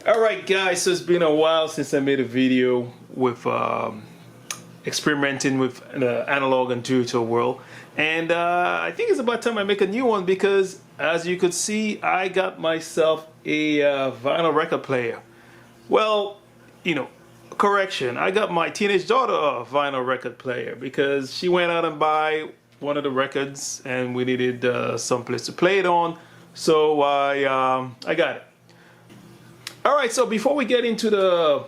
Alright guys, so it's been a while since I made a video with experimenting with the analog and digital world, and I think it's about time I make a new one because as you could see I got myself a vinyl record player. Well, correction, I got my teenage daughter a vinyl record player because she went out and buy one of the records and we needed some place to play it on, so I got it. Alright, so before we get into the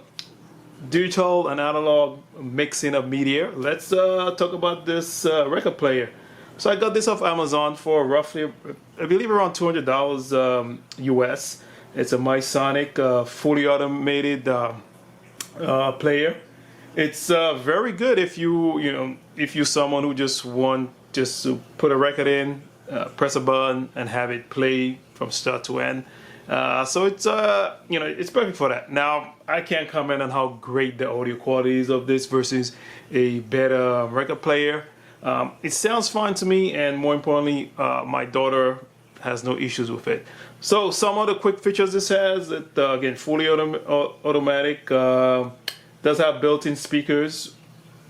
digital and analog mixing of media, let's talk about this record player. So I got this off Amazon for roughly, I believe, around $200 US. It's a MySonic fully automated player. It's very good if if you're someone who just want to put a record in, press a button, and have it play from start to end. So it's it's perfect for that. Now I can't comment on how great the audio quality is of this versus a better record player. It sounds fine to me, and more importantly, my daughter has no issues with it. So some of the quick features this has, it again fully automatic, does have built-in speakers,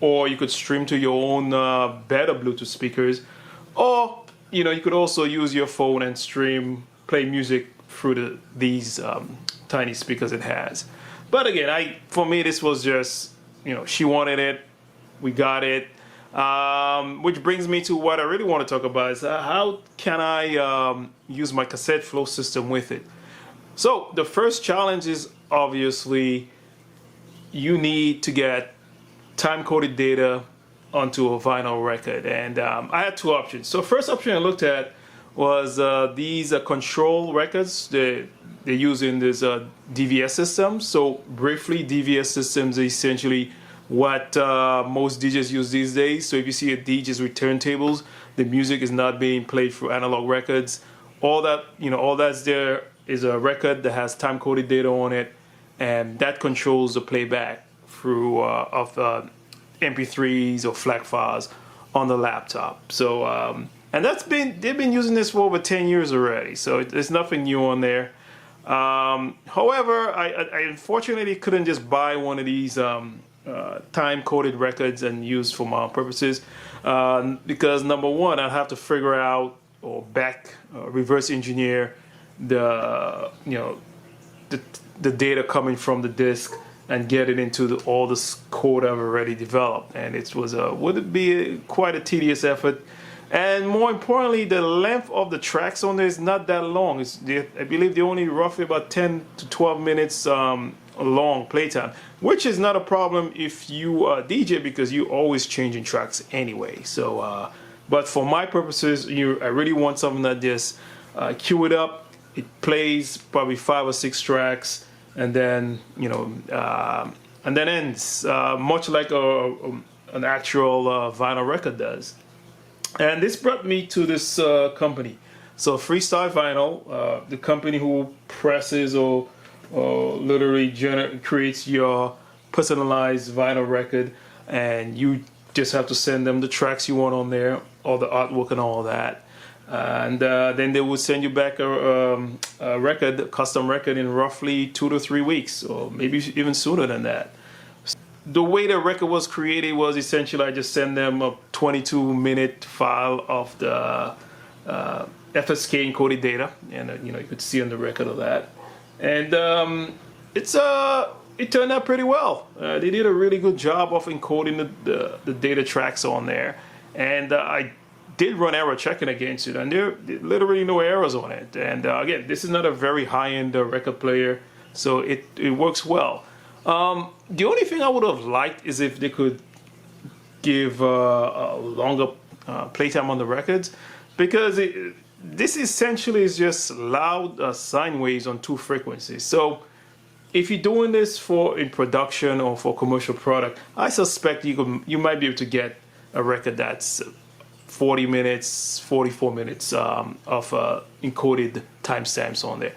or you could stream to your own better Bluetooth speakers, or you could also use your phone and play music through these tiny speakers it has. But again, for me this was just, she wanted it, we got it, which brings me to what I really want to talk about is how can I use my CassetteFlow system with it. So the first challenge is obviously you need to get time-coded data onto a vinyl record, and I had two options. So first option I looked at was these control records they're using this DVS system. So briefly, DVS systems are essentially what most DJs use these days. So if you see a DJ's with turntables, the music is not being played through analog records. All that's there is a record that has time-coded data on it, and that controls the playback through of MP3s or FLAC files on the laptop. So and they've been using this for over 10 years already, so there's nothing new on there. However, I unfortunately couldn't just buy one of these time-coded records and use for my own purposes, because number one, I'd have to figure out or reverse engineer the data coming from the disk and get it into all this code I've already developed, and it would be quite a tedious effort. And more importantly, the length of the tracks on there is not that long. I believe they're only roughly about 10 to 12 minutes long playtime, which is not a problem if you are a DJ because you're always changing tracks anyway. So, but for my purposes, I really want something that just cue it up, it plays probably 5 or 6 tracks, and then and then ends, much like an actual vinyl record does. And this brought me to this company. So Freestyle Vinyl, the company who presses or literally creates your personalized vinyl record, and you just have to send them the tracks you want on there, all the artwork and all that. And then they will send you back a custom record in roughly 2 to 3 weeks, or maybe even sooner than that. The way the record was created was essentially I just send them a 22-minute file of the FSK encoded data, and you could see on the record of that, and it turned out pretty well. They did a really good job of encoding the data tracks on there, and I did run error checking against it, and there are literally no errors on it. And again, this is not a very high-end record player, so it works well. The only thing I would have liked is if they could give a longer playtime on the records, because this essentially is just loud sine waves on 2 frequencies. So if you're doing this in production or for commercial product, I suspect you might be able to get a record that's 40 minutes, 44 minutes of encoded timestamps on there.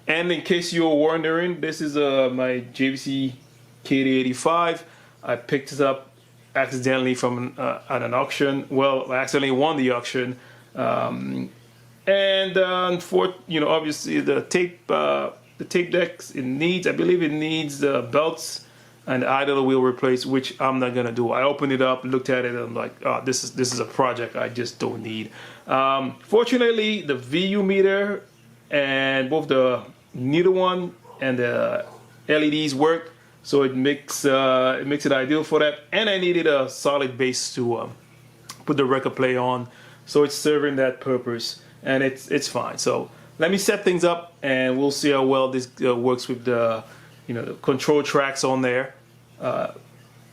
And in case you're wondering, this is my JVC KD85. I picked it up accidentally from at an auction. Well, I accidentally won the auction, and obviously the tape the tape decks, I believe it needs the belts and the idler wheel replaced, which I'm not gonna do. I opened it up, looked at it, and I'm like, oh, this is a project I just don't need. Fortunately, the VU meter and both the needle one and the LEDs work, so it makes it ideal for that. And I needed a solid base to put the record player on, so it's serving that purpose, and it's fine. So let me set things up, and we'll see how well this works with the the control tracks on there.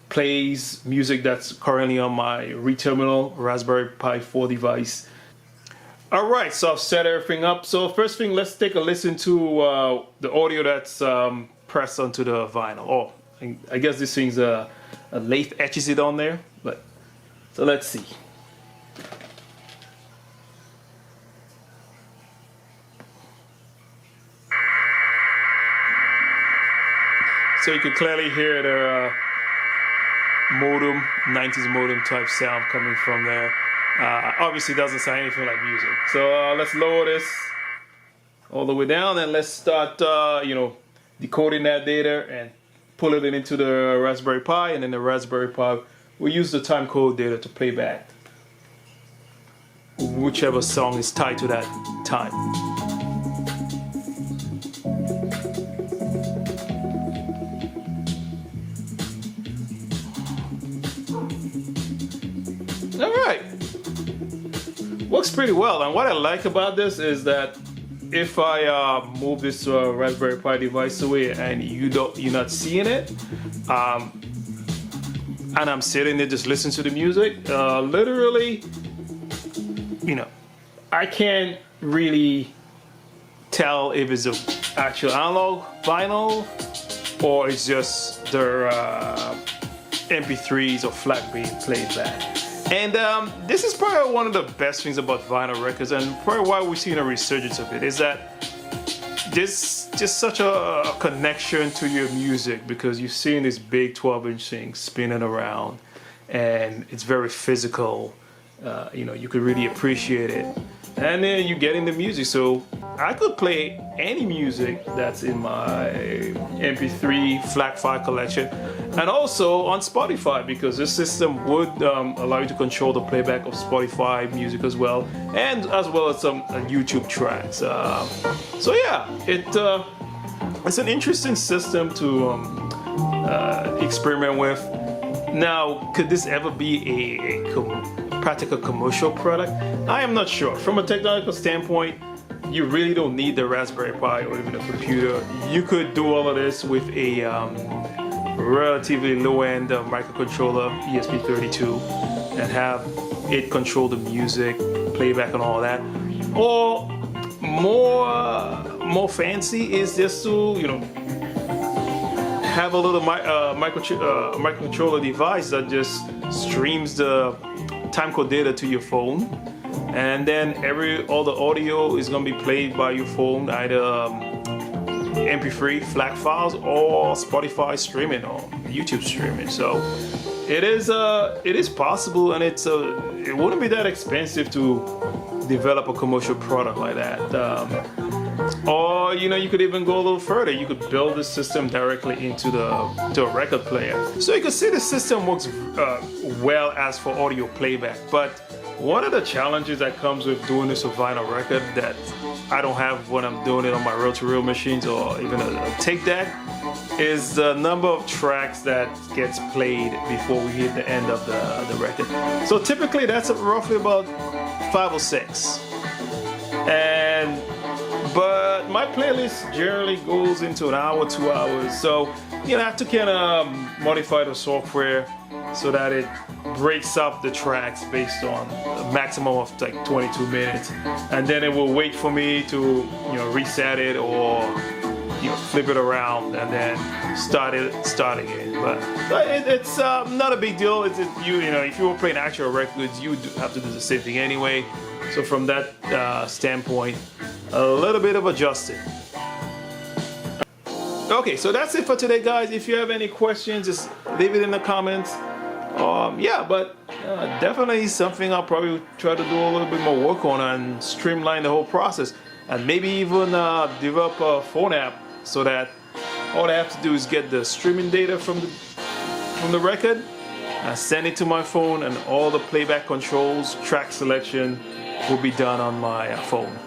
Plays music that's currently on my reterminal Raspberry Pi 4 device. Alright, so I've set everything up. So first thing, let's take a listen to the audio that's pressed onto the vinyl. Oh, I guess this thing's a lathe etches it on there, but so let's see. So you can clearly hear the modem, 90s modem type sound coming from there. Obviously it doesn't sound anything like music. So let's lower this all the way down, and let's start decoding that data and pulling it into the Raspberry Pi, and then the Raspberry Pi will use the timecode data to play back whichever song is tied to that time. Alright, works pretty well, and what I like about this is that if I move this Raspberry Pi device away and you're not seeing it, and I'm sitting there just listening to the music, literally, I can't really tell if it's an actual analog vinyl or it's just their MP3s or FLAC being played back. And this is probably one of the best things about vinyl records, and probably why we're seeing a resurgence of it, is that there's just such a connection to your music, because you're seeing this big 12-inch thing spinning around, and it's very physical. You could really appreciate it, and then you get into music. So I could play any music that's in my MP3 FLAC file collection, and also on Spotify, because this system would allow you to control the playback of Spotify music as well as some YouTube tracks. So yeah, it's an interesting system to experiment with. Now, could this ever be a practical commercial product? I am not sure. From a technological standpoint, you really don't need the Raspberry Pi or even a computer. You could do all of this with a relatively low-end microcontroller, ESP32, and have it control the music, playback, and all that. Or more fancy is just to have a little microcontroller device that just streams the timecode data to your phone, and then all the audio is going to be played by your phone, either MP3 FLAC files or Spotify streaming or YouTube streaming. So it is possible, and it wouldn't be that expensive to develop a commercial product like that. Or you could even go a little further. You could build the system directly into the record player. So you can see the system works well as for audio playback. But one of the challenges that comes with doing this with vinyl record that I don't have when I'm doing it on my reel-to-reel machines or even a tape deck is the number of tracks that gets played before we hit the end of the record. So typically that's roughly about 5 or 6. But my playlist generally goes into an hour, 2 hours. So, I have to kind of modify the software so that it breaks up the tracks based on a maximum of like 22 minutes. And then it will wait for me to, reset it or, flip it around and then start again. But it's not a big deal. If you were playing actual records, you would have to do the same thing anyway. So from that standpoint, a little bit of adjusting. Okay, so that's it for today, guys. If you have any questions, just leave it in the comments. Definitely something I'll probably try to do a little bit more work on and streamline the whole process, and maybe even develop a phone app so that all I have to do is get the streaming data from the record, send it to my phone, and all the playback controls, track selection will be done on my phone.